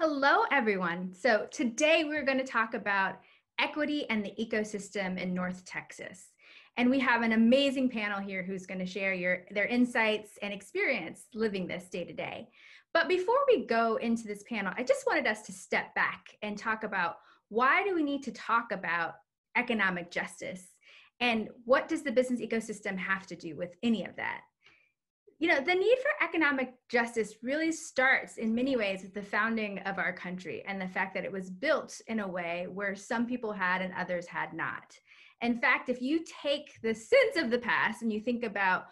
Hello, everyone. So today we're going to talk about equity and the ecosystem in North Texas. And we have an amazing panel here who's going to share their insights and experience living this day to day. But before we go into this panel, I just wanted us to step back and talk about why do we need to talk about economic justice and what does the business ecosystem have to do with any of that? You know, the need for economic justice really starts in many ways with the founding of our country and the fact that it was built in a way where some people had and others had not. In fact, if you take the sense of the past and you think about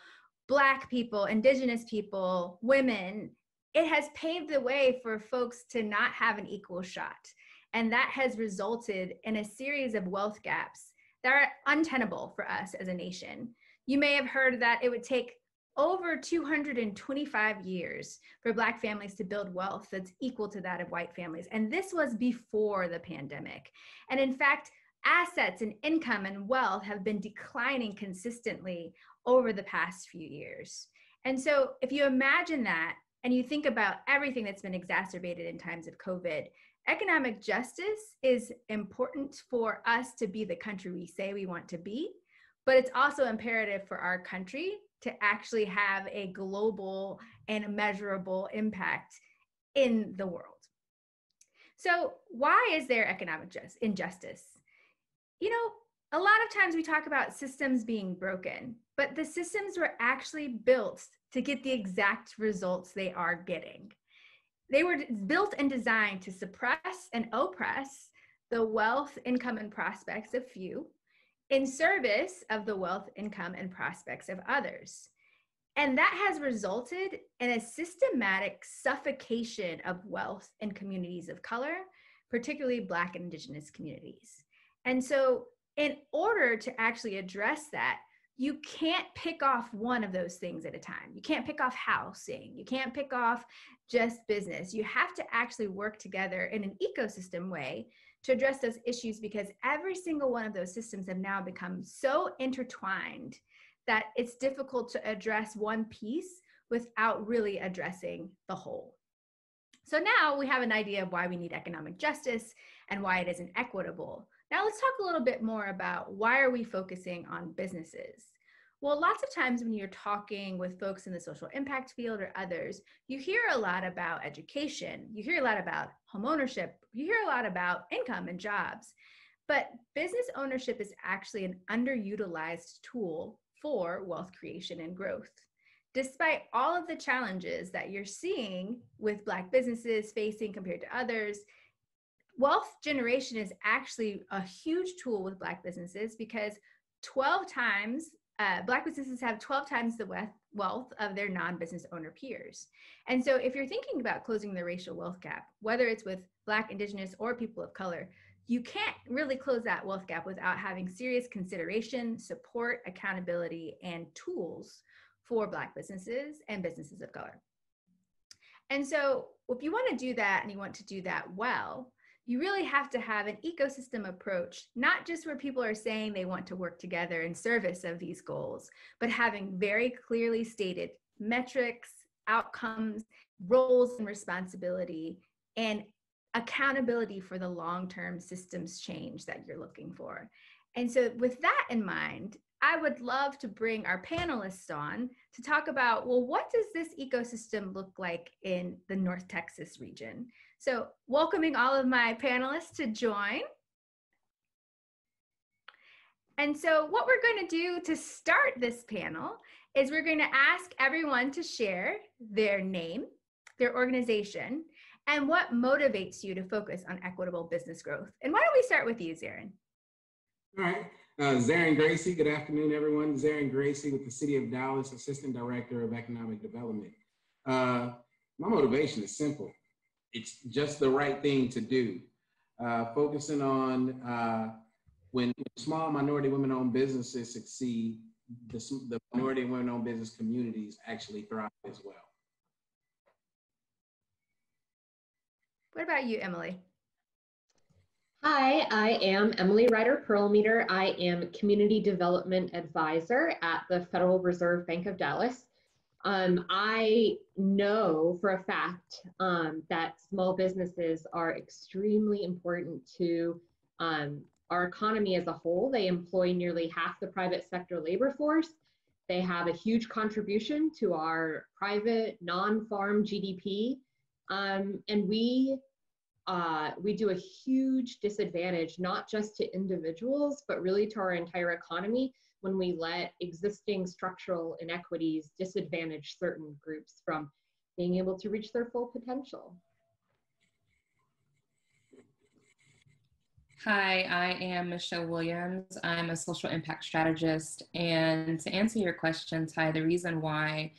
Black people, Indigenous people, women, it has paved the way for folks to not have an equal shot. And that has resulted in a series of wealth gaps that are untenable for us as a nation. You may have heard that it would take over 225 years for Black families to build wealth that's equal to that of white families. And this was before the pandemic. And in fact, assets and income and wealth have been declining consistently over the past few years. And so if you imagine that and you think about everything that's been exacerbated in times of COVID, economic justice is important for us to be the country we say we want to be, but it's also imperative for our country to actually have a global and measurable impact in the world. So why is there economic injustice? You know, a lot of times we talk about systems being broken, but the systems were actually built to get the exact results they are getting. They were built and designed to suppress and oppress the wealth, income, and prospects of few, in service of the wealth, income, and prospects of others. And that has resulted in a systematic suffocation of wealth in communities of color, particularly Black and Indigenous communities. And so in order to actually address that, you can't pick off one of those things at a time. You can't pick off housing. You can't pick off just business. You have to actually work together in an ecosystem way to address those issues, because every single one of those systems have now become so intertwined that it's difficult to address one piece without really addressing the whole. So now we have an idea of why we need economic justice and why it isn't equitable. Now let's talk a little bit more about why are we focusing on businesses? Well, lots of times when you're talking with folks in the social impact field or others, you hear a lot about education, you hear a lot about home ownership, you hear a lot about income and jobs, but business ownership is actually an underutilized tool for wealth creation and growth. Despite all of the challenges that you're seeing with Black businesses facing compared to others, wealth generation is actually a huge tool with Black businesses, because 12 times Black businesses have 12 times the wealth of their non-business owner peers. And so if you're thinking about closing the racial wealth gap, whether it's with Black, Indigenous, or people of color, you can't really close that wealth gap without having serious consideration, support, accountability, and tools for Black businesses and businesses of color. And so if you want to do that and you want to do that well, you really have to have an ecosystem approach, not just where people are saying they want to work together in service of these goals, but having very clearly stated metrics, outcomes, roles and responsibility, and accountability for the long-term systems change that you're looking for. And so with that in mind, I would love to bring our panelists on to talk about, well, what does this ecosystem look like in the North Texas region? So welcoming all of my panelists to join. And so what we're going to do to start this panel is we're going to ask everyone to share their name, their organization, and what motivates you to focus on equitable business growth. And why don't we start with you, Zarin? All right. Zarin Gracie, good afternoon, everyone. Zarin Gracie with the City of Dallas, Assistant Director of Economic Development. My motivation is simple. It's just the right thing to do. Focusing on when small minority women-owned businesses succeed, the minority women-owned business communities actually thrive as well. What about you, Emily? Hi, I am Emily Ryder Perlmeter. I am Community Development Advisor at the Federal Reserve Bank of Dallas. I know for a fact that small businesses are extremely important to our economy as a whole. They employ nearly half the private sector labor force. They have a huge contribution to our private non-farm GDP. And we do a huge disadvantage, not just to individuals, but really to our entire economy when we let existing structural inequities disadvantage certain groups from being able to reach their full potential. Hi, I am Michelle Williams. I'm a social impact strategist. And to answer your question, Ty, the reason why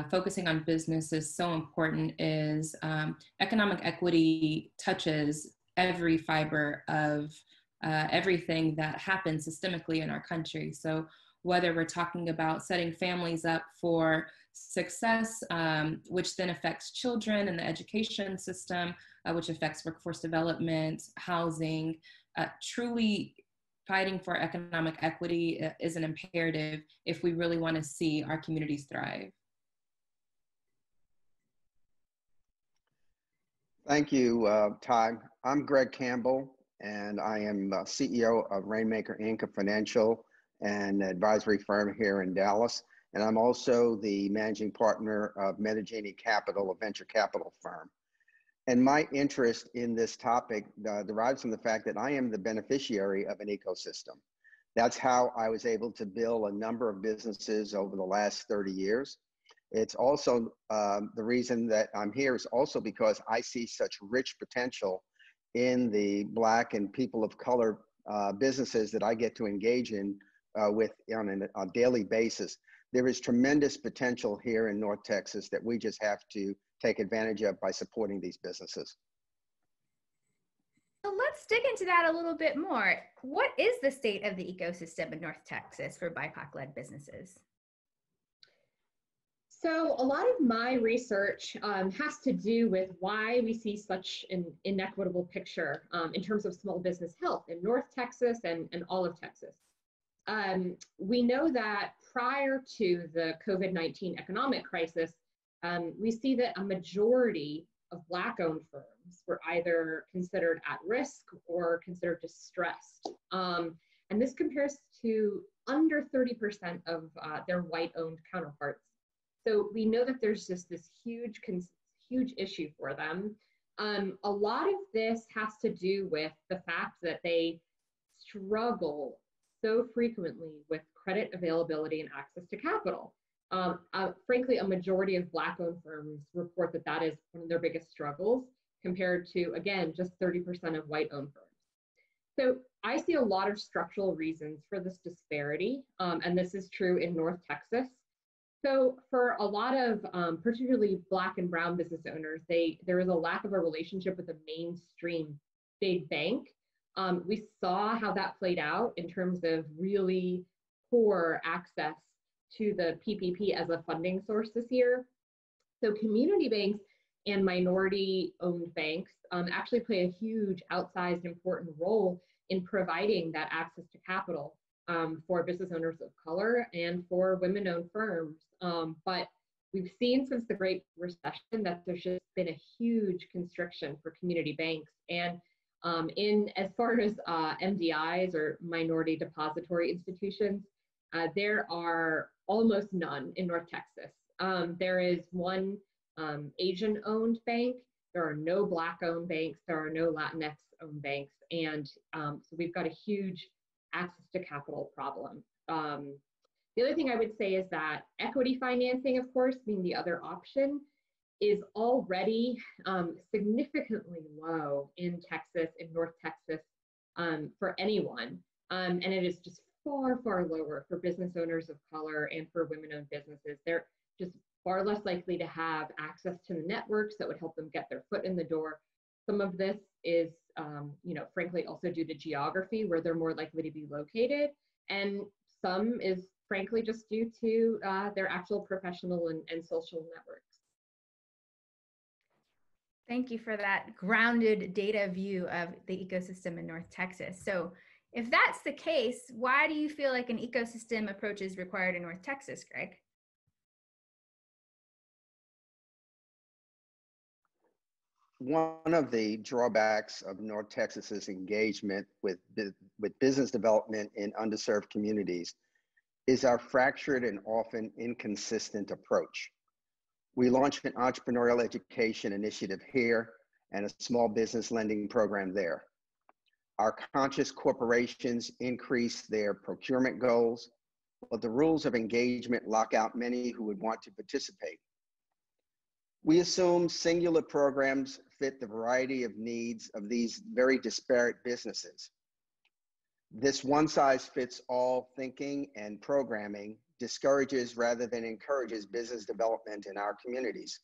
focusing on business is so important is economic equity touches every fiber of everything that happens systemically in our country. So whether we're talking about setting families up for success, which then affects children in the education system, which affects workforce development, housing, truly fighting for economic equity is an imperative if we really want to see our communities thrive. Thank you, Ty. I'm Greg Campbell, and I am CEO of Rainmaker Inc., a financial and advisory firm here in Dallas. And I'm also the managing partner of Metagenie Capital, a venture capital firm. And my interest in this topic derives from the fact that I am the beneficiary of an ecosystem. That's how I was able to build a number of businesses over the last 30 years. It's also the reason that I'm here is also because I see such rich potential in the Black and people of color businesses that I get to engage in with on a daily basis. There is tremendous potential here in North Texas that we just have to take advantage of by supporting these businesses. So let's dig into that a little bit more. What is the state of the ecosystem in North Texas for BIPOC-led businesses? So a lot of my research has to do with why we see such an inequitable picture in terms of small business health in North Texas and all of Texas. We know that prior to the COVID-19 economic crisis, we see that a majority of Black-owned firms were either considered at risk or considered distressed. And this compares to under 30% of their white-owned counterparts. So we know that there's just this huge issue for them. A lot of this has to do with the fact that they struggle so frequently with credit availability and access to capital. Frankly, a majority of Black-owned firms report that that is one of their biggest struggles compared to, again, just 30% of white-owned firms. So I see a lot of structural reasons for this disparity, and this is true in North Texas. So for a lot of particularly Black and brown business owners, there is a lack of a relationship with a mainstream big bank. We saw how that played out in terms of really poor access to the PPP as a funding source this year. So community banks and minority-owned banks actually play a huge, outsized, important role in providing that access to capital for business owners of color and for women-owned firms. But we've seen since the Great Recession that there's just been a huge constriction for community banks. And in as far as MDIs or minority depository institutions, there are almost none in North Texas. There is one Asian-owned bank. There are no Black-owned banks. There are no Latinx-owned banks. And so we've got a huge access to capital problem. The other thing I would say is that equity financing, of course, being the other option, is already significantly low in Texas, in North Texas, for anyone. And it is just far, far lower for business owners of color and for women-owned businesses. They're just far less likely to have access to the networks that would help them get their foot in the door. Some of this is, frankly, also due to geography, where they're more likely to be located. And some is, frankly, just due to their actual professional and social networks. Thank you for that grounded data view of the ecosystem in North Texas. So if that's the case, why do you feel like an ecosystem approach is required in North Texas, Greg? one of the drawbacks of North Texas's engagement with business development in underserved communities is our fractured and often inconsistent approach. We launched an entrepreneurial education initiative here and a small business lending program there. Our conscious corporations increase their procurement goals, but the rules of engagement lock out many who would want to participate. We assume singular programs fit the variety of needs of these very disparate businesses. This one-size-fits-all thinking and programming discourages rather than encourages business development in our communities.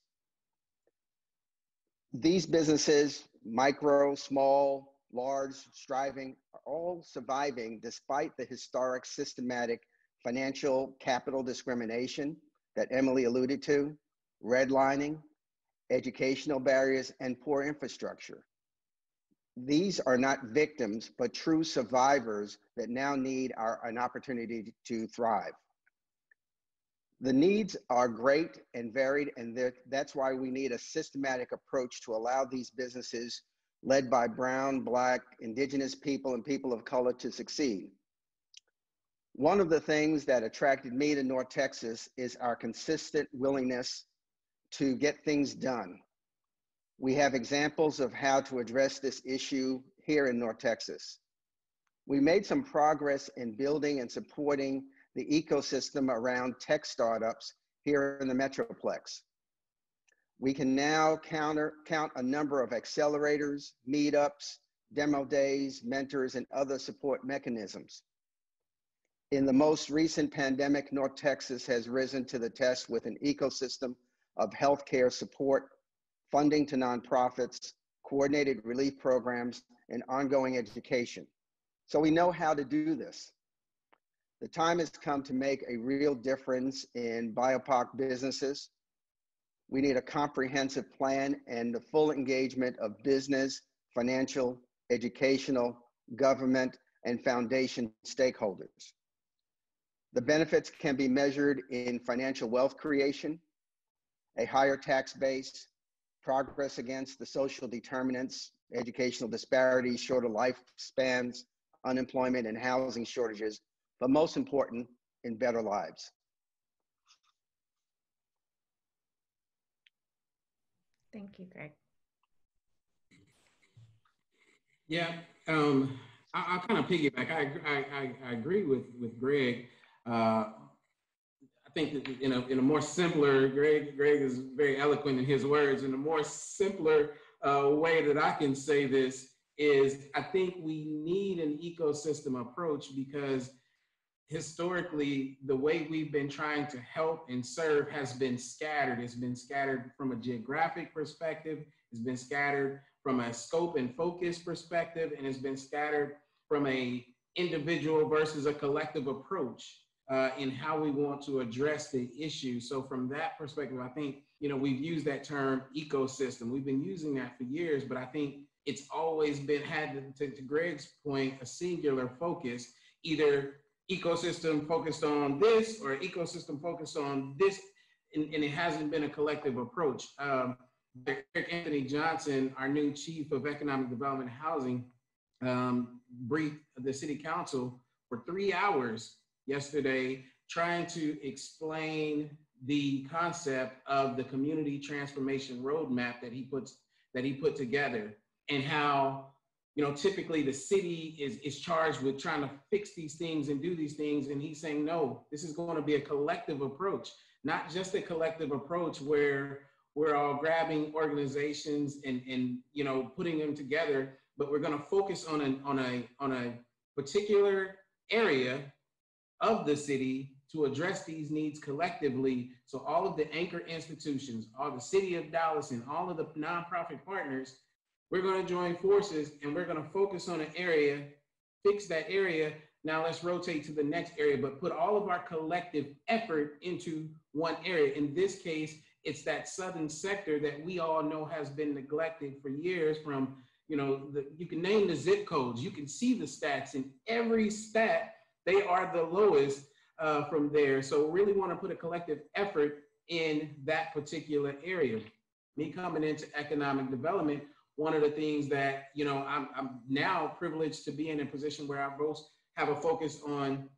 These businesses, micro, small, large, striving, are all surviving despite the historic systematic financial capital discrimination that Emily alluded to, redlining, educational barriers, and poor infrastructure. These are not victims, but true survivors that now need an opportunity to thrive. The needs are great and varied, and that's why we need a systematic approach to allow these businesses led by Brown, Black, Indigenous people, and people of color to succeed. One of the things that attracted me to North Texas is our consistent willingness to get things done. We have examples of how to address this issue here in North Texas. We made some progress in building and supporting the ecosystem around tech startups here in the Metroplex. We can now count a number of accelerators, meetups, demo days, mentors, and other support mechanisms. In the most recent pandemic, North Texas has risen to the test with an ecosystem of healthcare support, funding to nonprofits, coordinated relief programs, and ongoing education. So we know how to do this. The time has come to make a real difference in BIPOC businesses. We need a comprehensive plan and the full engagement of business, financial, educational, government, and foundation stakeholders. The benefits can be measured in financial wealth creation, a higher tax base, progress against the social determinants, educational disparities, shorter lifespans, unemployment, and housing shortages, but most important, in better lives. Thank you, Greg. Yeah, I'll kind of piggyback. I agree with Greg. I think that in a more simpler, Greg is very eloquent in his words. In a more simpler way that I can say this is, I think we need an ecosystem approach, because historically, the way we've been trying to help and serve has been scattered. It's been scattered from a geographic perspective. It's been scattered from a scope and focus perspective, and it's been scattered from a individual versus a collective approach in how we want to address the issue. So from that perspective, I think, we've used that term ecosystem. We've been using that for years, but I think it's always been had, to Greg's point, a singular focus, either ecosystem focused on this or ecosystem focused on this, and it hasn't been a collective approach. Anthony Johnson, our new Chief of Economic Development and Housing, briefed the City Council for 3 hours yesterday trying to explain the concept of the community transformation roadmap that he put together, and how typically the city is charged with trying to fix these things and do these things. And he's saying, no, this is going to be a collective approach, not just a collective approach where we're all grabbing organizations and putting them together, but we're going to focus on a particular area of the city to address these needs collectively. So all of the anchor institutions, all the City of Dallas and all of the nonprofit partners, we're going to join forces and we're going to focus on an area, fix that area. Now let's rotate to the next area, but put all of our collective effort into one area. In this case, it's that southern sector that we all know has been neglected for years. From, you can name the zip codes, you can see the stats, in every stat, they are the lowest from there. So really want to put a collective effort in that particular area. me coming into economic development, one of the things that, you know, I'm now privileged to be in a position where I both have a focus on,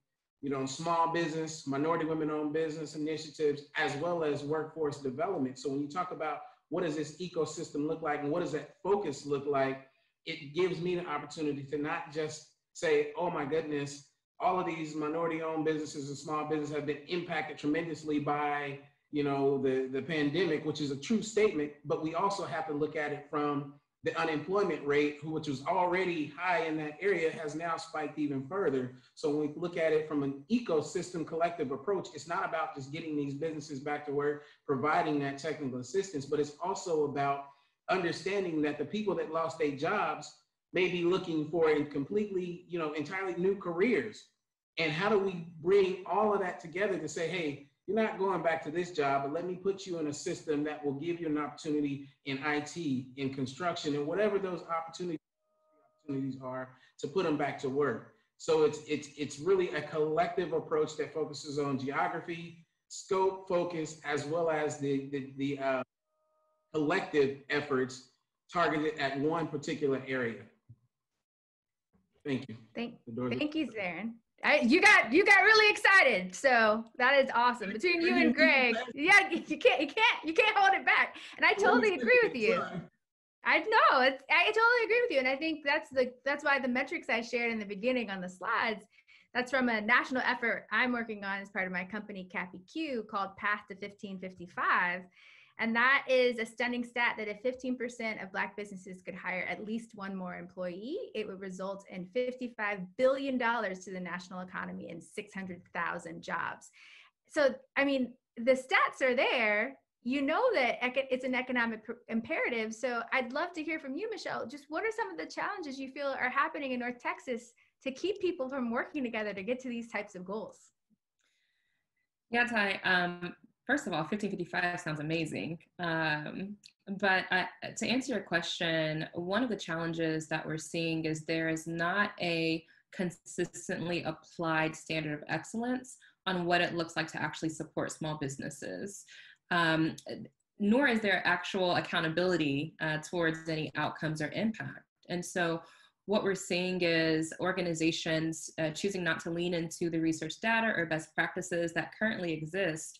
you know, small business, minority women-owned business initiatives, as well as workforce development. So when you talk about what does this ecosystem look like and what does that focus look like, it gives me the opportunity to not just say, oh my goodness, all of these minority-owned businesses and small businesses have been impacted tremendously by, you know, the pandemic, which is a true statement, but we also have to look at it from the unemployment rate, which was already high in that area, has now spiked even further. So when we look at it from an ecosystem collective approach, it's not about just getting these businesses back to work, providing that technical assistance, but it's also about understanding that the people that lost their jobs may be looking for a completely, you know, entirely new careers. And how do we bring all of that together to say, hey, you're not going back to this job, but let me put you in a system that will give you an opportunity in IT, in construction, and whatever those opportunities are to put them back to work. So it's really a collective approach that focuses on geography, scope, focus, as well as the collective efforts targeted at one particular area. Thank you. Thank you, Zarin. You got really excited, so that is awesome. Between you and Greg, yeah, you can't hold it back. And I totally agree with you. I know I totally agree with you, and I think that's why the metrics I shared in the beginning on the slides, that's from a national effort I'm working on as part of my company CAPIQ called Path to 1555. And that is a stunning stat that if 15% of Black businesses could hire at least one more employee, it would result in $55 billion to the national economy and 600,000 jobs. So, I mean, the stats are there. You know that it's an economic imperative. So I'd love to hear from you, Michelle. Just what are some of the challenges you feel are happening in North Texas to keep people from working together to get to these types of goals? Yeah, Ty. First of all, 1555 sounds amazing. But to answer your question, one of the challenges that we're seeing is there is not a consistently applied standard of excellence on what it looks like to actually support small businesses. Nor is there actual accountability towards any outcomes or impact. And so what we're seeing is organizations choosing not to lean into the research data or best practices that currently exist,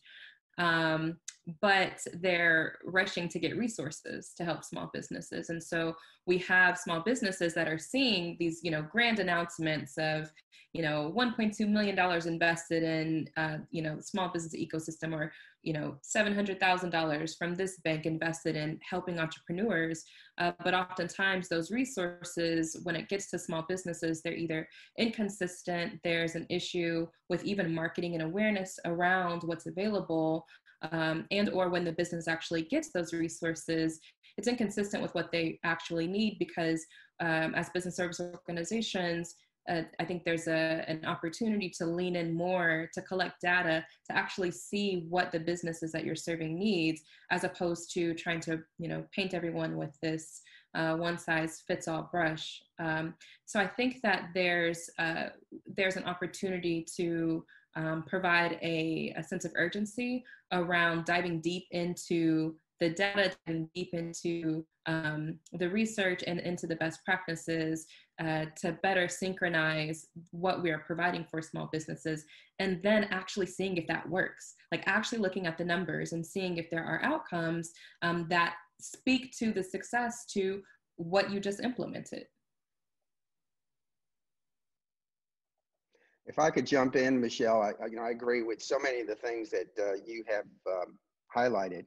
but they're rushing to get resources to help small businesses. And so we have small businesses that are seeing these, you know, grand announcements of, you know, $1.2 million invested in, you know, small business ecosystem, or, you know, $700,000 from this bank invested in helping entrepreneurs. But oftentimes those resources, when it gets to small businesses, they're either inconsistent, there's an issue with even marketing and awareness around what's available, and or when the business actually gets those resources, it's inconsistent with what they actually need, because as business service organizations, I think there's an opportunity to lean in more, to collect data, to actually see what the businesses that you're serving needs, as opposed to trying to, you know, paint everyone with this one size fits all brush. So I think that there's an opportunity to provide a sense of urgency around diving deep into the data, diving deep into the research and into the best practices to better synchronize what we are providing for small businesses, and then actually seeing if that works, like actually looking at the numbers and seeing if there are outcomes that speak to the success to what you just implemented. If I could jump in, Michelle, I agree with so many of the things that you have highlighted.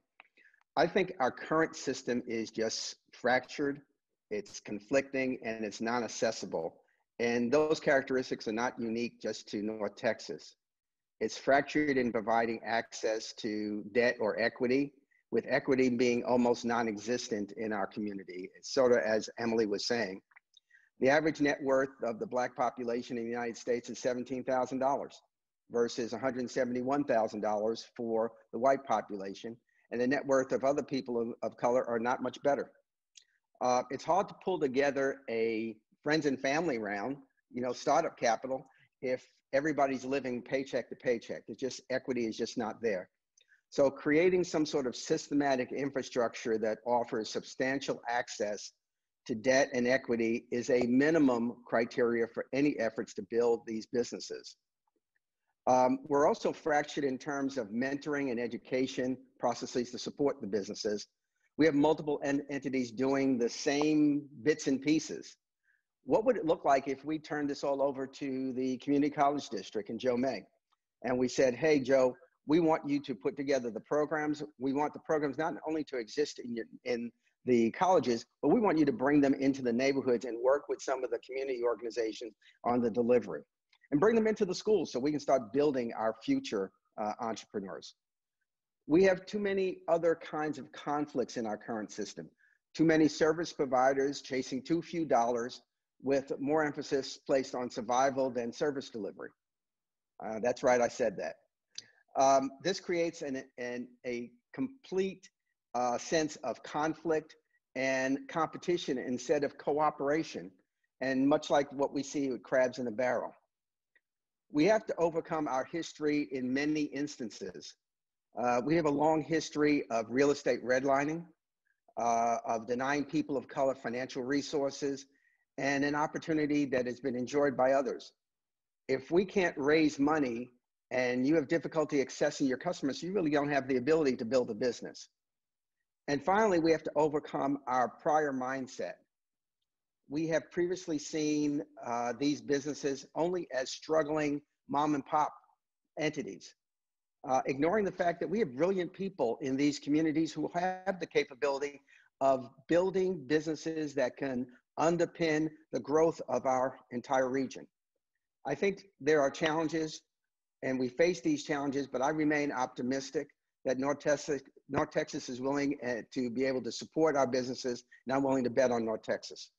I think our current system is just fractured, it's conflicting, and it's non-accessible. And those characteristics are not unique just to North Texas. It's fractured in providing access to debt or equity, with equity being almost non-existent in our community. It's sort of, as Emily was saying, the average net worth of the Black population in the United States is $17,000 versus $171,000 for the white population. And the net worth of other people of color are not much better. It's hard to pull together a friends and family round, you know, startup capital, if everybody's living paycheck to paycheck. It's just, equity is just not there. So creating some sort of systematic infrastructure that offers substantial access to debt and equity is a minimum criteria for any efforts to build these businesses. We're also fractured in terms of mentoring and education processes to support the businesses. We have multiple entities doing the same bits and pieces. What would it look like if we turned this all over to the community college district and Joe May? And we said, hey, Joe, we want you to put together the programs. We want the programs not only to exist in the colleges, but we want you to bring them into the neighborhoods and work with some of the community organizations on the delivery and bring them into the schools so we can start building our future entrepreneurs. We have too many other kinds of conflicts in our current system. Too many service providers chasing too few dollars with more emphasis placed on survival than service delivery. That's right, I said that. This creates a complete sense of conflict and competition instead of cooperation, and much like what we see with crabs in a barrel. We have to overcome our history in many instances. We have a long history of real estate redlining, of denying people of color financial resources, and an opportunity that has been enjoyed by others. If we can't raise money and you have difficulty accessing your customers, you really don't have the ability to build a business. And finally, we have to overcome our prior mindset. We have previously seen these businesses only as struggling mom and pop entities, ignoring the fact that we have brilliant people in these communities who have the capability of building businesses that can underpin the growth of our entire region. I think there are challenges and we face these challenges, but I remain optimistic that North Texas is willing to be able to support our businesses, and I'm willing to bet on North Texas.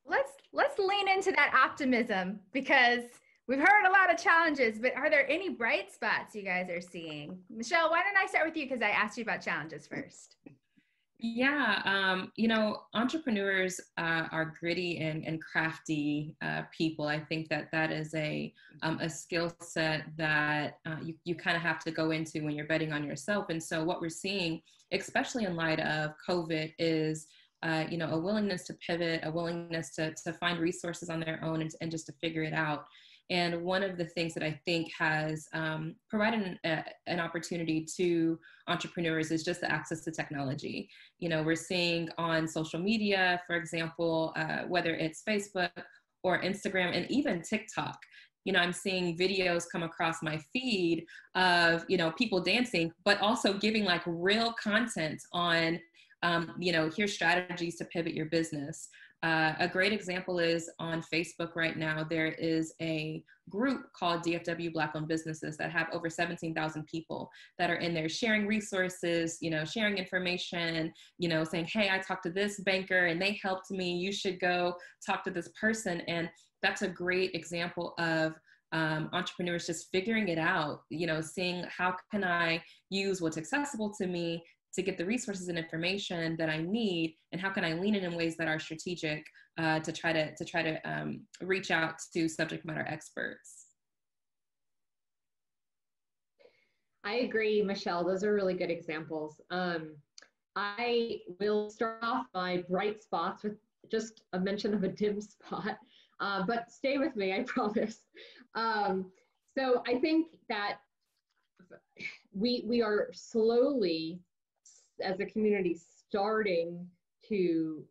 Let's lean into that optimism, because we've heard a lot of challenges, but are there any bright spots you guys are seeing? Michelle, why don't I start with you, because I asked you about challenges first. Yeah, you know, entrepreneurs are gritty and crafty people. I think that is a skill set that you kind of have to go into when you're betting on yourself. And so what we're seeing, especially in light of COVID, is you know, a willingness to pivot, a willingness to find resources on their own and just to figure it out. And one of the things that I think has provided an opportunity to entrepreneurs is just the access to technology. You know, we're seeing on social media, for example, whether it's Facebook or Instagram and even TikTok, you know, I'm seeing videos come across my feed of, you know, people dancing, but also giving like real content on, you know, here's strategies to pivot your business. A great example is on Facebook right now, there is a group called DFW Black-owned Businesses that have over 17,000 people that are in there sharing resources, you know, sharing information, you know, saying, hey, I talked to this banker and they helped me, you should go talk to this person. And that's a great example of entrepreneurs just figuring it out, you know, seeing how can I use what's accessible to me to get the resources and information that I need, and how can I lean in ways that are strategic to try to reach out to subject matter experts. I agree, Michelle. Those are really good examples. I will start off my bright spots with just a mention of a dim spot, but stay with me, I promise. So I think that we are slowly, as a community, starting to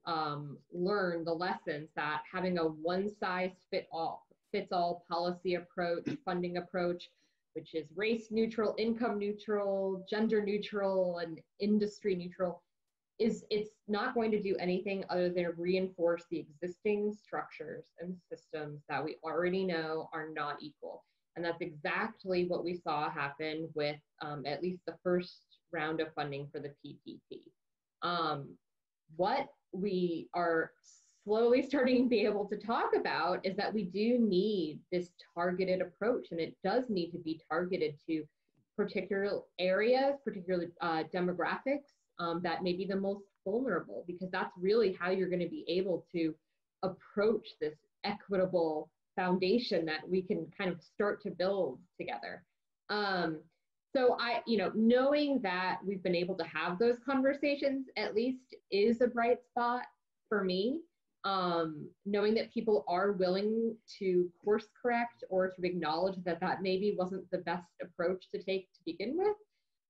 learn the lessons that having a one-size-fits-all policy approach, funding approach, which is race neutral, income neutral, gender neutral, and industry neutral, it's not going to do anything other than reinforce the existing structures and systems that we already know are not equal. And that's exactly what we saw happen with at least the first round of funding for the PPP. What we are slowly starting to be able to talk about is that we do need this targeted approach, and it does need to be targeted to particular areas, particular demographics that may be the most vulnerable, because that's really how you're going to be able to approach this equitable foundation that we can kind of start to build together. So knowing that we've been able to have those conversations at least is a bright spot for me. Knowing that people are willing to course correct or to acknowledge that that maybe wasn't the best approach to take to begin with.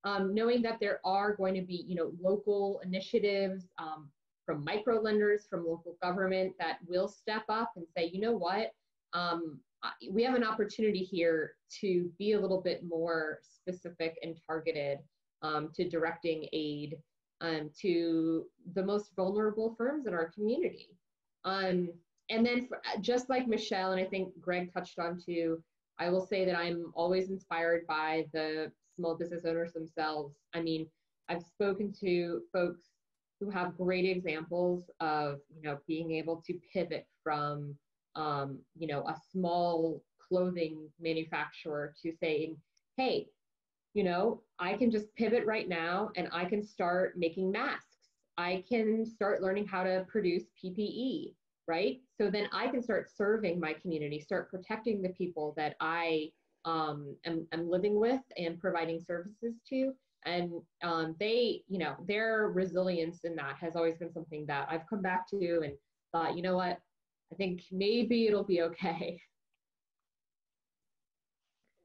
Knowing that there are going to be, local initiatives from micro lenders, from local government that will step up and say, you know what, we have an opportunity here to be a little bit more specific and targeted to directing aid to the most vulnerable firms in our community. And then just like Michelle, and I think Greg touched on too, I will say that I'm always inspired by the small business owners themselves. I mean, I've spoken to folks who have great examples of, being able to pivot from, a small clothing manufacturer to saying, hey, I can just pivot right now and I can start making masks. I can start learning how to produce PPE, right? So then I can start serving my community, start protecting the people that I am living with and providing services to. And they, their resilience in that has always been something that I've come back to and thought, you know what, I think maybe it'll be okay.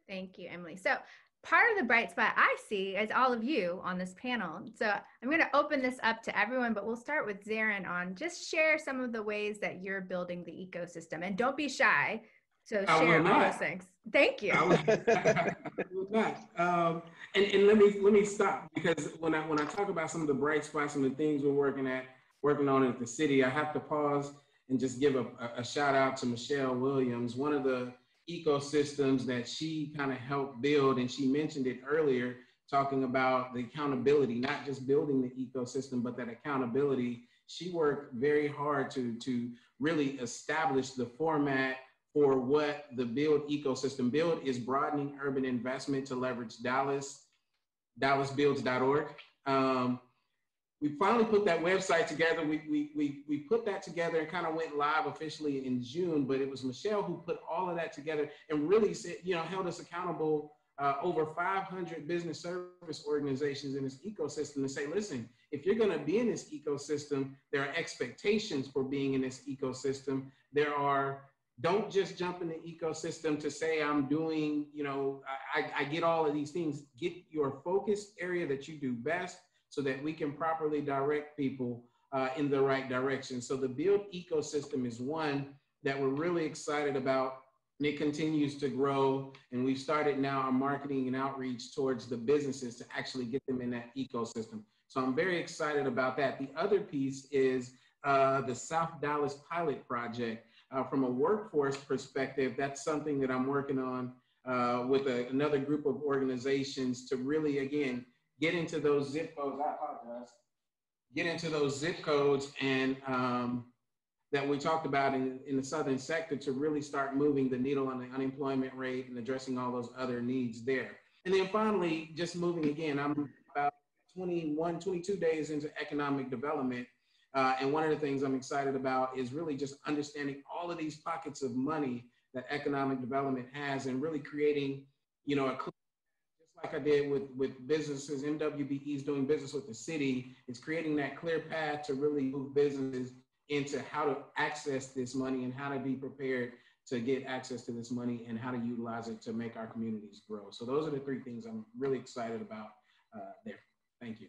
Thank you, Emily. So part of the bright spot I see is all of you on this panel. So I'm going to open this up to everyone, but we'll start with Zarin on just share some of the ways that you're building the ecosystem, and don't be shy. So share all those things. Thank you. I will not. And let me stop, because when I talk about some of the bright spots and the things we're working on at the city, I have to pause and just give a shout out to Michelle Williams, one of the ecosystems that she kind of helped build, and she mentioned it earlier, talking about the accountability, not just building the ecosystem, but that accountability. She worked very hard to really establish the format for what the BUILD ecosystem. BUILD is broadening urban investment to leverage dallasbuilds.org. We finally put that website together. We put that together and kind of went live officially in June, but it was Michelle who put all of that together and really said, held us accountable, over 500 business service organizations in this ecosystem, to say, listen, if you're going to be in this ecosystem, there are expectations for being in this ecosystem. Don't just jump in the ecosystem to say I'm doing, I get all of these things. Get your focus area that you do best, so that we can properly direct people in the right direction. So the BUILD ecosystem is one that we're really excited about, and it continues to grow. And we've started now our marketing and outreach towards the businesses to actually get them in that ecosystem. So I'm very excited about that. The other piece is the South Dallas pilot project. From a workforce perspective, that's something that I'm working on with another group of organizations to really, again, get into those zip codes. I apologize. Get into those zip codes and that we talked about in the southern sector, to really start moving the needle on the unemployment rate and addressing all those other needs there. And then finally, just moving again, I'm about 22 days into economic development. And one of the things I'm excited about is really just understanding all of these pockets of money that economic development has, and really creating, a like I did with businesses. MWBE is doing business with the city. It's creating that clear path to really move businesses into how to access this money and how to be prepared to get access to this money and how to utilize it to make our communities grow. So those are the three things I'm really excited about there. Thank you.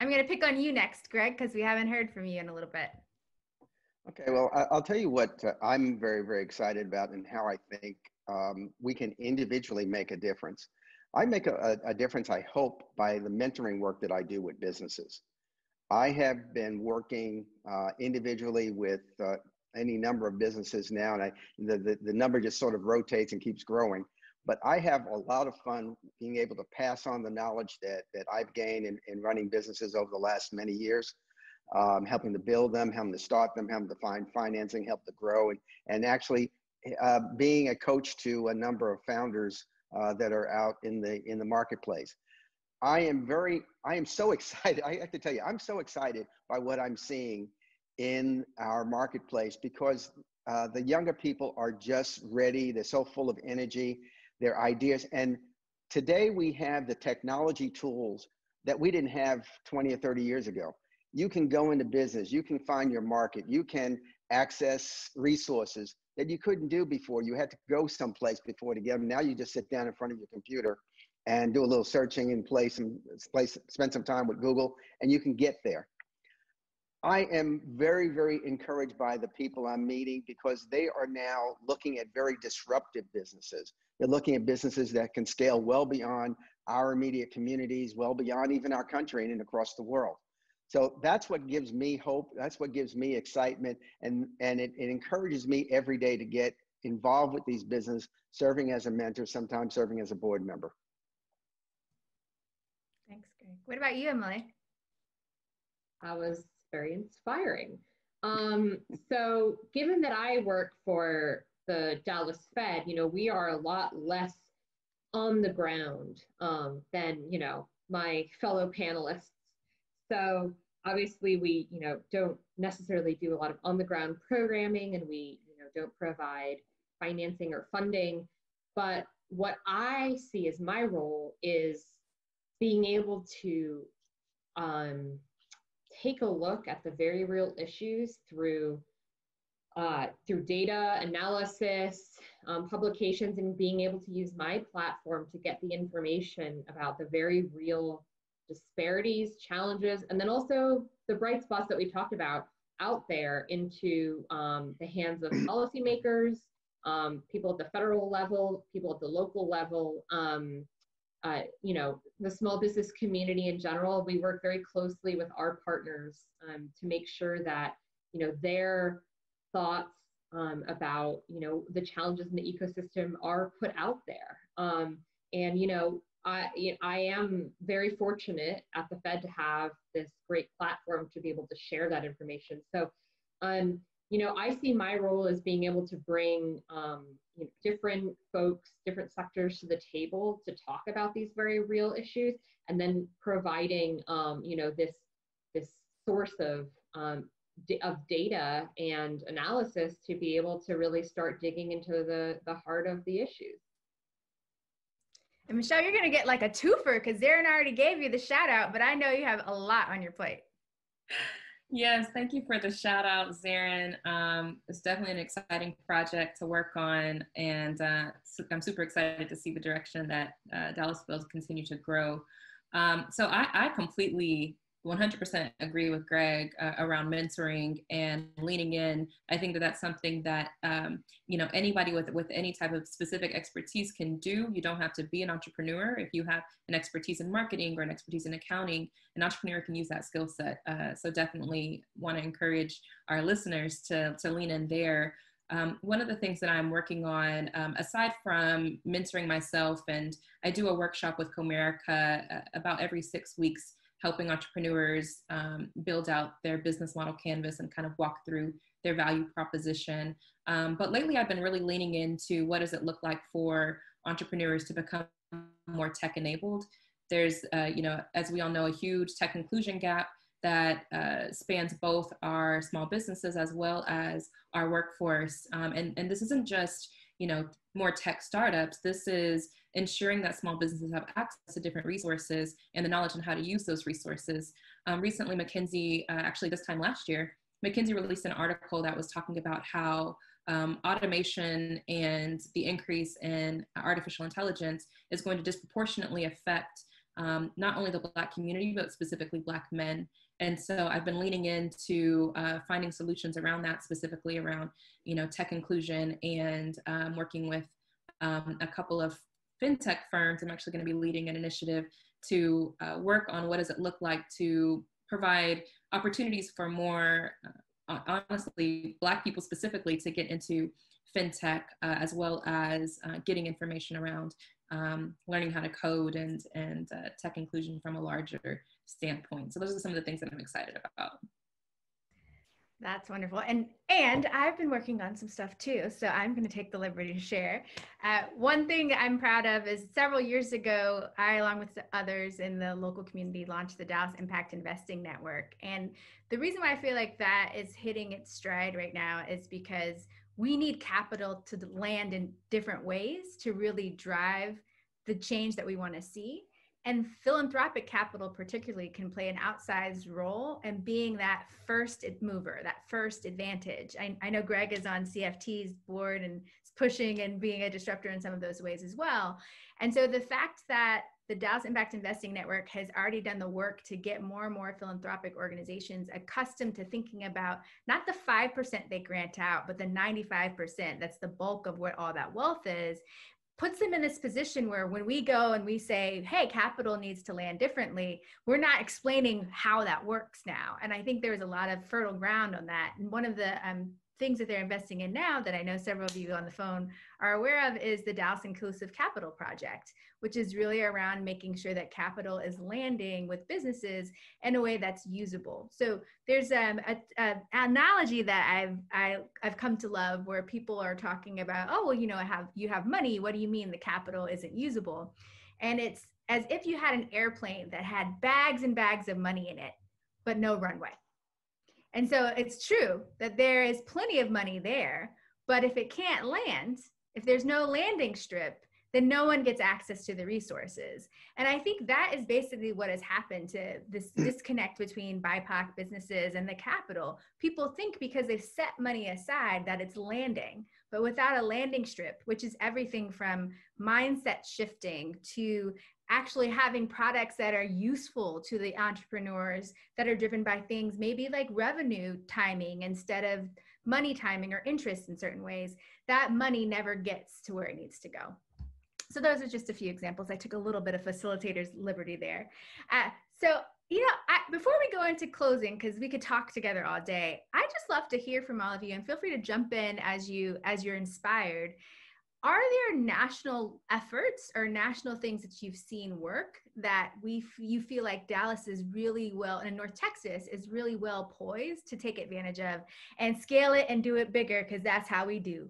I'm going to pick on you next, Greg, because we haven't heard from you in a little bit. Okay, well, I'll tell you what I'm very, very excited about, and how I think we can individually make a difference. I make a difference, I hope, by the mentoring work that I do with businesses. I have been working individually with any number of businesses now, and the number just sort of rotates and keeps growing. But I have a lot of fun being able to pass on the knowledge that I've gained in running businesses over the last many years. Helping to build them, helping to start them, helping to find financing, help to grow, and actually being a coach to a number of founders that are out in the marketplace. I am so excited. I have to tell you, I'm so excited by what I'm seeing in our marketplace, because The younger people are just ready. They're so full of energy, their ideas. And today we have the technology tools that we didn't have 20 or 30 years ago. You can go into business, you can find your market, you can access resources that you couldn't do before. You had to go someplace before to get them. Now you just sit down in front of your computer and do a little searching and spend some time with Google, and you can get there. I am very, very encouraged by the people I'm meeting because they are now looking at very disruptive businesses. They're looking at businesses that can scale well beyond our immediate communities, well beyond even our country and across the world. So that's what gives me hope. That's what gives me excitement. And it encourages me every day to get involved with these businesses, serving as a mentor, sometimes serving as a board member. Thanks, Greg. What about you, Emily? That was very inspiring. So given that I work for the Dallas Fed, we are a lot less on the ground than, my fellow panelists. So obviously we, don't necessarily do a lot of on the ground programming, and we, don't provide financing or funding. But what I see as my role is being able to take a look at the very real issues through data analysis, publications, and being able to use my platform to get the information about the very real disparities, challenges, and then also the bright spots that we talked about out there into the hands of policymakers, people at the federal level, people at the local level, the small business community in general. We work very closely with our partners to make sure that, their thoughts about, the challenges in the ecosystem are put out there. I am very fortunate at the Fed to have this great platform to be able to share that information. So, I see my role as being able to bring different folks, different sectors to the table to talk about these very real issues, and then providing, this source of data and analysis to be able to really start digging into the heart of the issues. And Michelle, you're going to get like a twofer because Darren already gave you the shout out, but I know you have a lot on your plate. Yes, thank you for the shout out, Zarin. It's definitely an exciting project to work on, and I'm super excited to see the direction that Dallas will continue to grow. So I completely 100% agree with Greg around mentoring and leaning in. I think that that's something that anybody with any type of specific expertise can do. You don't have to be an entrepreneur. If you have an expertise in marketing or an expertise in accounting, an entrepreneur can use that skill set. So definitely want to encourage our listeners to lean in there. One of the things that I'm working on, aside from mentoring myself, and I do a workshop with Comerica about every 6 weeks, helping entrepreneurs build out their business model canvas and kind of walk through their value proposition. But lately I've been really leaning into what does it look like for entrepreneurs to become more tech enabled. There's, as we all know, a huge tech inclusion gap that spans both our small businesses as well as our workforce. And this isn't just, more tech startups. This is ensuring that small businesses have access to different resources and the knowledge on how to use those resources. Recently, McKinsey, actually this time last year, McKinsey released an article that was talking about how automation and the increase in artificial intelligence is going to disproportionately affect not only the Black community, but specifically Black men. And so I've been leaning into finding solutions around that, specifically around, tech inclusion, and working with a couple of fintech firms. I'm actually going to be leading an initiative to work on what does it look like to provide opportunities for more, honestly, Black people specifically to get into fintech, as well as getting information around learning how to code and tech inclusion from a larger standpoint. So those are some of the things that I'm excited about. That's wonderful. And I've been working on some stuff too. So I'm going to take the liberty to share. One thing I'm proud of is several years ago, I, along with others in the local community, launched the Dallas Impact Investing Network. And the reason why I feel like that is hitting its stride right now is because we need capital to land in different ways to really drive the change that we want to see. And philanthropic capital particularly can play an outsized role in being that first mover, that first advantage. I know Greg is on CFT's board and is pushing and being a disruptor in some of those ways as well. And so the fact that the Dallas Impact Investing Network has already done the work to get more and more philanthropic organizations accustomed to thinking about not the 5% they grant out, but the 95%, that's the bulk of what all that wealth is, puts them in this position where when we go and we say, hey, capital needs to land differently, we're not explaining how that works now. And I think there's a lot of fertile ground on that. And one of the things that they're investing in now that I know several of you on the phone are aware of is the Dallas Inclusive Capital Project, which is really around making sure that capital is landing with businesses in a way that's usable. So there's an analogy that I've come to love where people are talking about, oh, well, you know, you have money. What do you mean the capital isn't usable? And it's as if you had an airplane that had bags and bags of money in it, but no runway. And so it's true that there is plenty of money there, but if it can't land, if there's no landing strip, then no one gets access to the resources. And I think that is basically what has happened to this disconnect between BIPOC businesses and the capital. People think because they've set money aside that it's landing, but without a landing strip, which is everything from mindset shifting to actually having products that are useful to the entrepreneurs that are driven by things maybe like revenue timing instead of money timing or interest in certain ways, that money never gets to where it needs to go. So those are just a few examples. I took a little bit of facilitator's liberty there. So, you know, before we go into closing, because we could talk together all day, I just love to hear from all of you, and feel free to jump in as you're inspired. Are there national efforts or national things that you've seen work that you feel like Dallas is really well, and North Texas is really well poised to take advantage of and scale it and do it bigger, because that's how we do?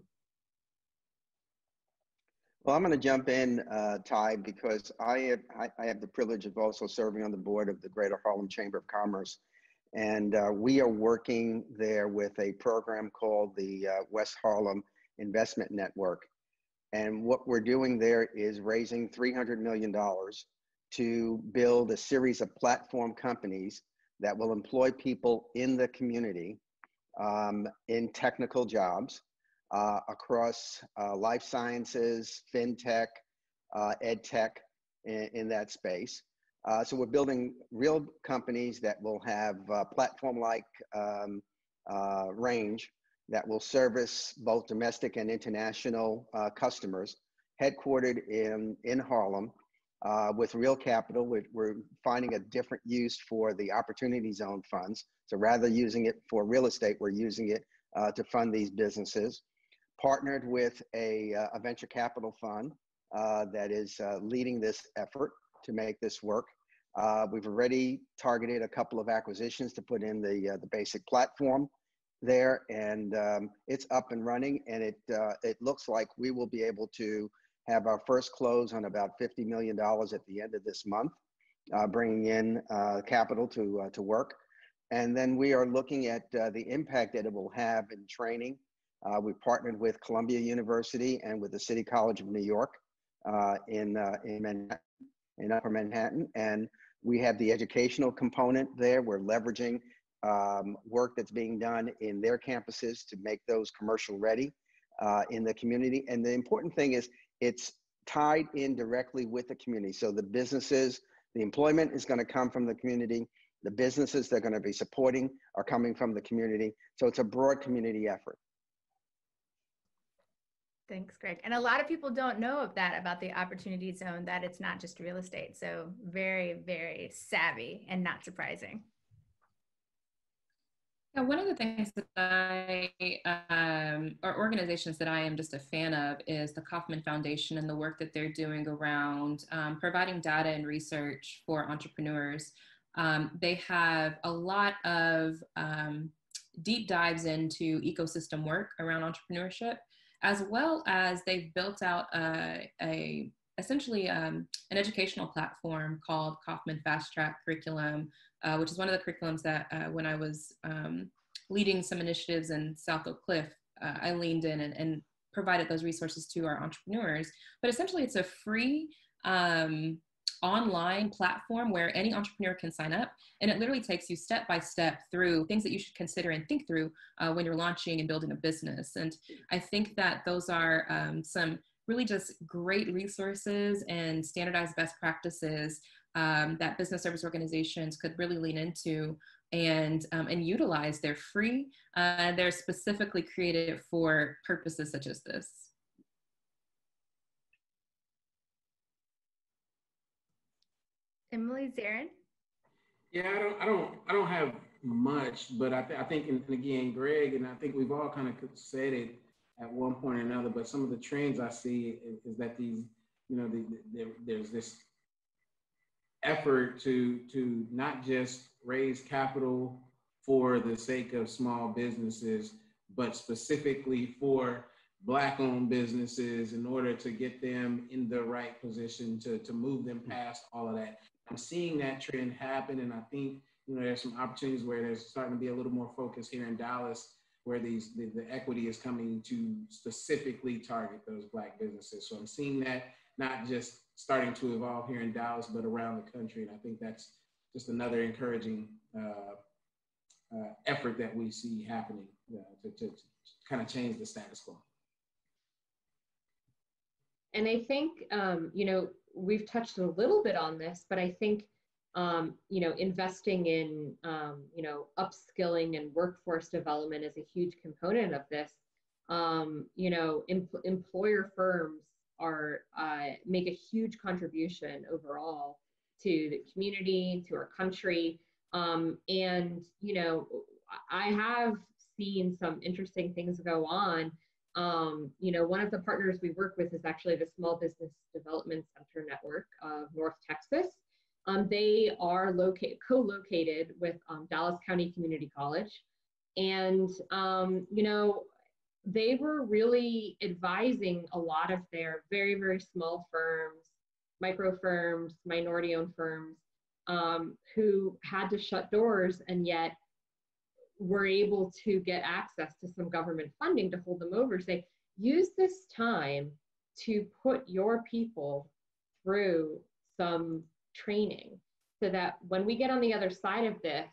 Well, I'm going to jump in, Ty, because I have the privilege of also serving on the board of the Greater Harlem Chamber of Commerce. And we are working there with a program called the West Harlem Investment Network. And what we're doing there is raising $300 million to build a series of platform companies that will employ people in the community in technical jobs across life sciences, fintech, ed tech in that space. So we're building real companies that will have platform-like range that will service both domestic and international customers, headquartered in Harlem with real capital. We're finding a different use for the Opportunity Zone funds. So rather using it for real estate, we're using it to fund these businesses. Partnered with a venture capital fund that is leading this effort to make this work. We've already targeted a couple of acquisitions to put in the basic platform there, and it's up and running, and it looks like we will be able to have our first close on about $50 million at the end of this month, bringing in capital to work. And then we are looking at the impact that it will have in training. We partnered with Columbia University and with the City College of New York in Manhattan, in Upper Manhattan, and we have the educational component there. We're leveraging work that's being done in their campuses to make those commercial ready in the community. And the important thing is it's tied in directly with the community. So the businesses, the employment is going to come from the community. The businesses they're going to be supporting are coming from the community. So it's a broad community effort. Thanks, Greg. And a lot of people don't know of that about the Opportunity Zone, that it's not just real estate. So very, very savvy and not surprising. Yeah, one of the things that or organizations that I am just a fan of is the Kaufman Foundation and the work that they're doing around providing data and research for entrepreneurs. They have a lot of deep dives into ecosystem work around entrepreneurship, as well as they've built out essentially an educational platform called Kaufman Fast Track Curriculum, which is one of the curriculums that when I was leading some initiatives in South Oak Cliff I leaned in and provided those resources to our entrepreneurs. But essentially, it's a free online platform where any entrepreneur can sign up, and it literally takes you step by step through things that you should consider and think through when you're launching and building a business. And I think that those are some really just great resources and standardized best practices that business service organizations could really lean into and utilize. They're free. They're specifically created for purposes such as this. Emily, Zarin? Yeah, I don't have much, but I think, and again, Greg, and I think we've all kind of said it at one point or another, but some of the trends I see is that these, there's this effort to not just raise capital for the sake of small businesses, but specifically for Black-owned businesses in order to get them in the right position to move them past all of that. I'm seeing that trend happen, and I think there's some opportunities where there's starting to be a little more focus here in Dallas, where the equity is coming to specifically target those Black businesses. So I'm seeing that not just starting to evolve here in Dallas, but around the country, and I think that's just another encouraging effort that we see happening to kind of change the status quo. And I think, we've touched a little bit on this, but I think, investing in, upskilling and workforce development is a huge component of this. Employer firms make a huge contribution overall to the community, to our country. I have seen some interesting things go on. One of the partners we work with is actually the Small Business Development Center Network of North Texas. They are co-located with Dallas County Community College. And, they were really advising a lot of their very, very small firms, micro firms, minority-owned firms, who had to shut doors and yet were able to get access to some government funding to hold them over. Say, use this time to put your people through some training so that when we get on the other side of this,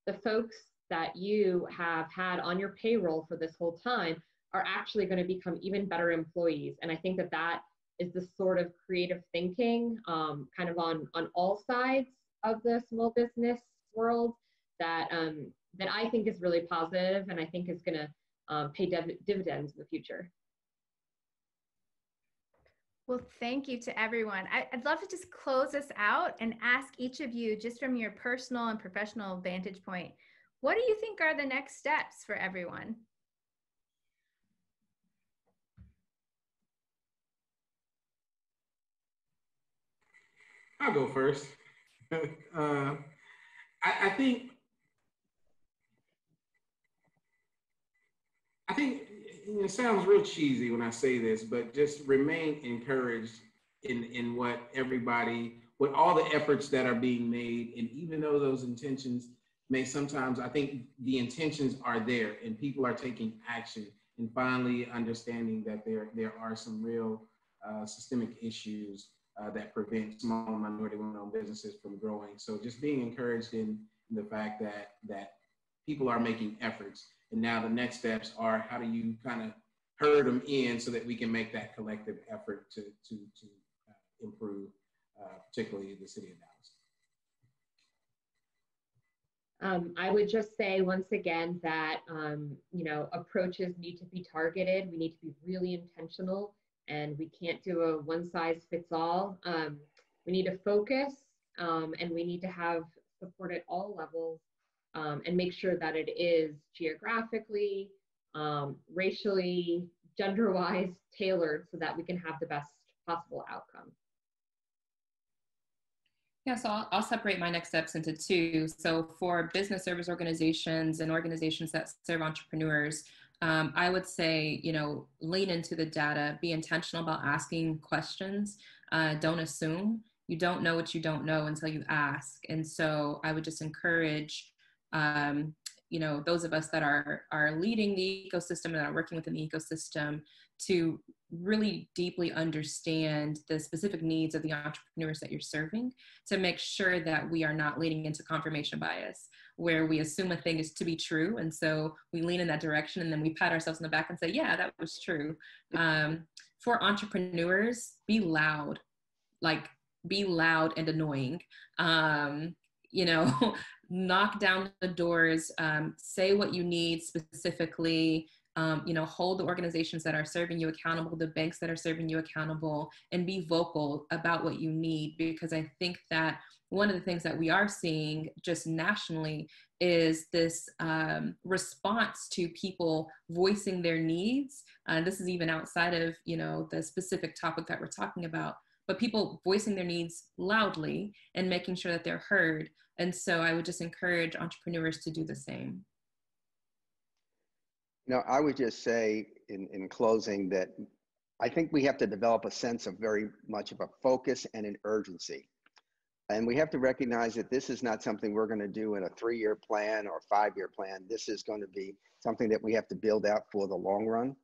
the folks that you have had on your payroll for this whole time are actually going to become even better employees. And I think that that is the sort of creative thinking kind of on all sides of the small business world that I think is really positive, and I think is going to pay dividends in the future. Well, thank you to everyone. I'd love to just close us out and ask each of you, just from your personal and professional vantage point, what do you think are the next steps for everyone? I'll go first. I think it sounds real cheesy when I say this, but just remain encouraged in what all the efforts that are being made. And even though those intentions may sometimes, I think the intentions are there and people are taking action and finally understanding that there are some real systemic issues that prevent small minority-owned businesses from growing. So just being encouraged in the fact that people are making efforts. And now the next steps are, how do you kind of herd them in so that we can make that collective effort to improve, particularly the city of Dallas. I would just say once again that, approaches need to be targeted. We need to be really intentional, and we can't do a one-size-fits-all. We need to focus, and we need to have support at all levels, and make sure that it is geographically, racially, gender-wise tailored so that we can have the best possible outcome. Yeah, so I'll separate my next steps into two. So for business service organizations and organizations that serve entrepreneurs, I would say, lean into the data, be intentional about asking questions. Don't assume. You don't know what you don't know until you ask. And so I would just encourage, those of us that are leading the ecosystem and are working within the ecosystem to really deeply understand the specific needs of the entrepreneurs that you're serving, to make sure that we are not leaning into confirmation bias, where we assume a thing is to be true. And so we lean in that direction and then we pat ourselves on the back and say, yeah, that was true. For entrepreneurs, be loud, be loud and annoying. Knock down the doors, say what you need specifically, hold the organizations that are serving you accountable, the banks that are serving you accountable, and be vocal about what you need. Because I think that one of the things that we are seeing just nationally is this response to people voicing their needs. This is even outside of, the specific topic that we're talking about, but people voicing their needs loudly and making sure that they're heard. And so I would just encourage entrepreneurs to do the same. I would just say in closing that I think we have to develop a sense of very much of a focus and an urgency. And we have to recognize that this is not something we're going to do in a 3-year plan or 5-year plan. This is going to be something that we have to build out for the long run.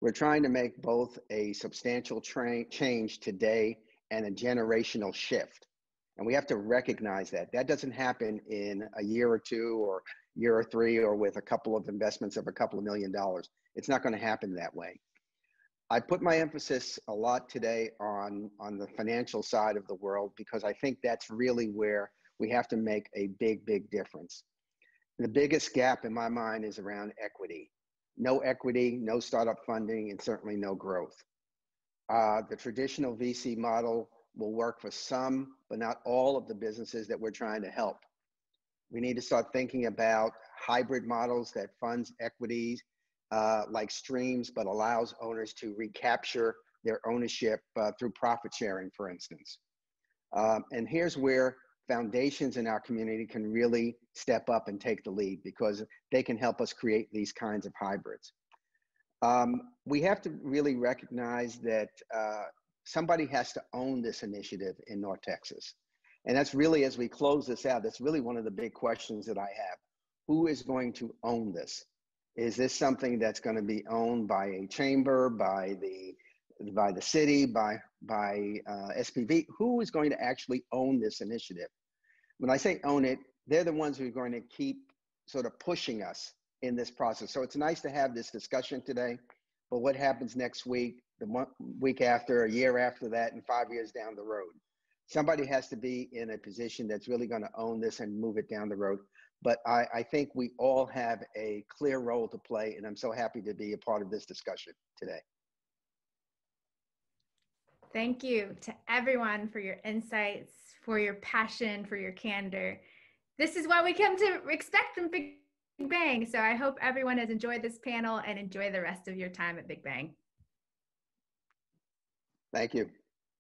We're trying to make both a substantial change today and a generational shift. And we have to recognize that. That doesn't happen in a year or 2 or year or 3 or with a couple of investments of a couple of $1 million. It's not going to happen that way. I put my emphasis a lot today on the financial side of the world because I think that's really where we have to make a big, big difference. The biggest gap in my mind is around equity. No equity, no startup funding, and certainly no growth. The traditional VC model will work for some, but not all of the businesses that we're trying to help. We need to start thinking about hybrid models that funds equities like streams, but allows owners to recapture their ownership through profit sharing, for instance. And here's where foundations in our community can really step up and take the lead because they can help us create these kinds of hybrids. We have to really recognize that somebody has to own this initiative in North Texas. And that's really, as we close this out, that's really one of the big questions that I have. Who is going to own this? Is this something that's going to be owned by a chamber, by the city, by SPV? Who is going to actually own this initiative? When I say own it, they're the ones who are going to keep sort of pushing us in this process. So it's nice to have this discussion today, but what happens next week, the week after, a year after that, and 5 years down the road? Somebody has to be in a position that's really going to own this and move it down the road. But I think we all have a clear role to play, and I'm so happy to be a part of this discussion today. Thank you to everyone for your insights, for your passion, for your candor. This is what we come to expect from Big Bang. So I hope everyone has enjoyed this panel and enjoy the rest of your time at Big Bang. Thank you.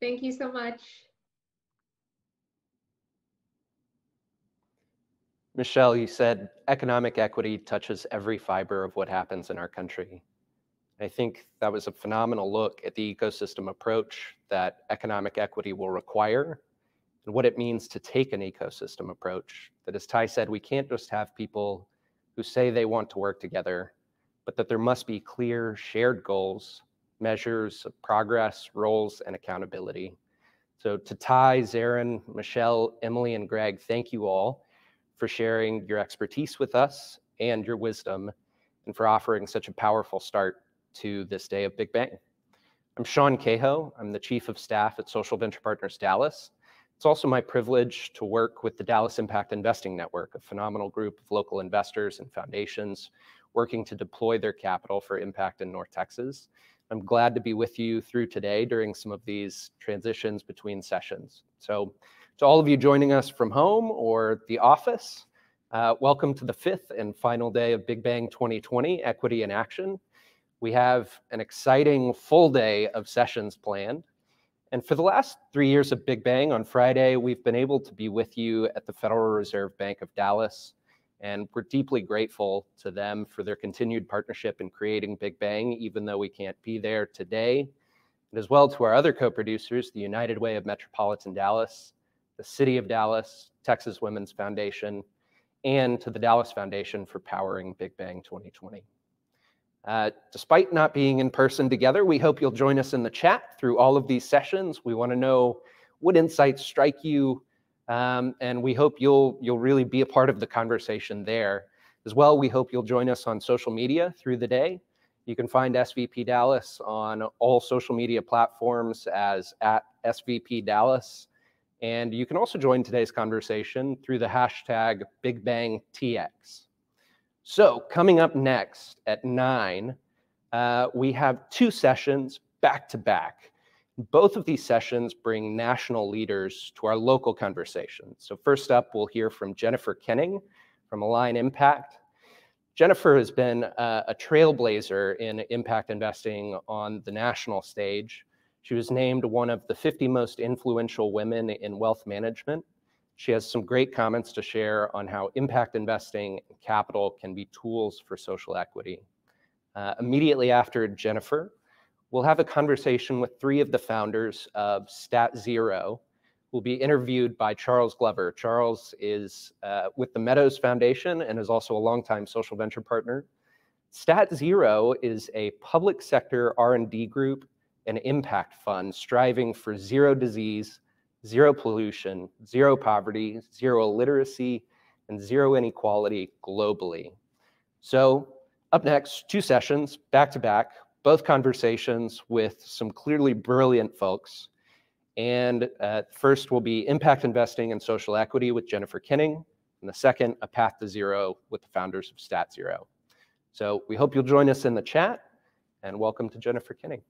Thank you so much. Michelle, you said economic equity touches every fiber of what happens in our country. I think that was a phenomenal look at the ecosystem approach that economic equity will require and what it means to take an ecosystem approach. That, as Ty said, we can't just have people who say they want to work together, but that there must be clear shared goals, measures of progress, roles, and accountability. So to Ty, Zarin, Michelle, Emily, and Greg, thank you all for sharing your expertise with us and your wisdom, and for offering such a powerful start to this day of Big Bang. I'm Sean Cahoe. I'm the Chief of Staff at Social Venture Partners Dallas. It's also my privilege to work with the Dallas Impact Investing Network, a phenomenal group of local investors and foundations working to deploy their capital for impact in North Texas. I'm glad to be with you through today during some of these transitions between sessions. So to all of you joining us from home or the office, welcome to the 5th and final day of Big Bang 2020, Equity in Action. We have an exciting full day of sessions planned. And for the last 3 years of Big Bang, on Friday, we've been able to be with you at the Federal Reserve Bank of Dallas. And we're deeply grateful to them for their continued partnership in creating Big Bang, even though we can't be there today. And as well to our other co-producers, the United Way of Metropolitan Dallas, the City of Dallas, Texas Women's Foundation, and to the Dallas Foundation for powering bigBANG 2020. Despite not being in person together, we hope you'll join us in the chat through all of these sessions. We want to know what insights strike you, and we hope you'll really be a part of the conversation there. As well, we hope you'll join us on social media through the day. You can find SVP Dallas on all social media platforms as @SVP_Dallas. And you can also join today's conversation through the hashtag #BigBangTX. So coming up next at 9, we have 2 sessions back to back. Both of these sessions bring national leaders to our local conversation. So first up, we'll hear from Jennifer Kenning from Align Impact. Jennifer has been a trailblazer in impact investing on the national stage. She was named one of the 50 most influential women in wealth management. She has some great comments to share on how impact investing and capital can be tools for social equity. Immediately after Jennifer, we'll have a conversation with 3 of the founders of StatZero, who will be interviewed by Charles Glover. Charles is with the Meadows Foundation and is also a longtime social venture partner. StatZero is a public sector R&D group and impact fund striving for 0 disease, 0 pollution, 0 poverty, 0 illiteracy, and 0 inequality globally. So up next, 2 sessions back to back, both conversations with some clearly brilliant folks. And first will be impact investing and social equity with Jennifer Kenning, and the second, a path to zero with the founders of StatZero. So we hope you'll join us in the chat, and welcome to Jennifer Kenning.